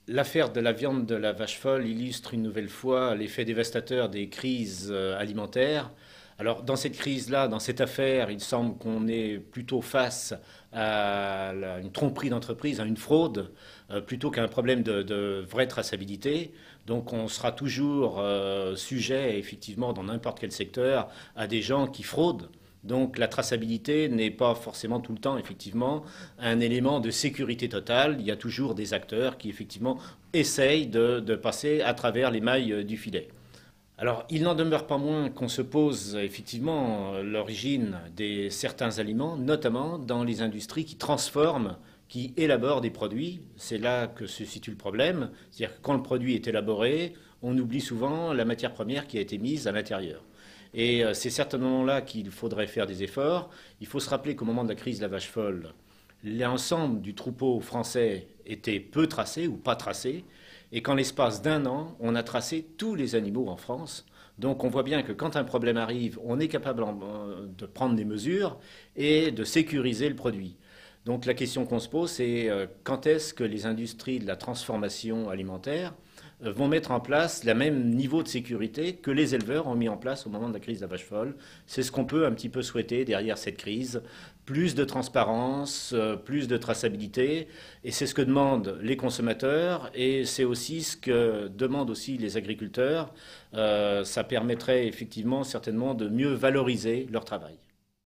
L'affaire de la viande de la vache folle illustre une nouvelle fois l'effet dévastateur des crises alimentaires. Alors dans cette crise-là, dans cette affaire, il semble qu'on est plutôt face à une tromperie d'entreprise, à une fraude, plutôt qu'à un problème de vraie traçabilité. Donc on sera toujours sujet, effectivement, dans n'importe quel secteur, à des gens qui fraudent. Donc la traçabilité n'est pas forcément tout le temps, effectivement, un élément de sécurité totale. Il y a toujours des acteurs qui, effectivement, essayent de passer à travers les mailles du filet. Alors, il n'en demeure pas moins qu'on se pose effectivement l'origine de certains aliments, notamment dans les industries qui transforment, qui élaborent des produits. C'est là que se situe le problème. C'est-à-dire que quand le produit est élaboré, on oublie souvent la matière première qui a été mise à l'intérieur. Et c'est certainement là qu'il faudrait faire des efforts. Il faut se rappeler qu'au moment de la crise de la vache folle, l'ensemble du troupeau français était peu tracé ou pas tracé, et qu'en l'espace d'un an, on a tracé tous les animaux en France. Donc on voit bien que quand un problème arrive, on est capable de prendre des mesures et de sécuriser le produit. Donc la question qu'on se pose, c'est quand est-ce que les industries de la transformation alimentaire vont mettre en place le même niveau de sécurité que les éleveurs ont mis en place au moment de la crise de la vache folle. C'est ce qu'on peut un petit peu souhaiter derrière cette crise. Plus de transparence, plus de traçabilité, et c'est ce que demandent les consommateurs, et c'est aussi ce que demandent aussi les agriculteurs. Ça permettrait effectivement certainement de mieux valoriser leur travail.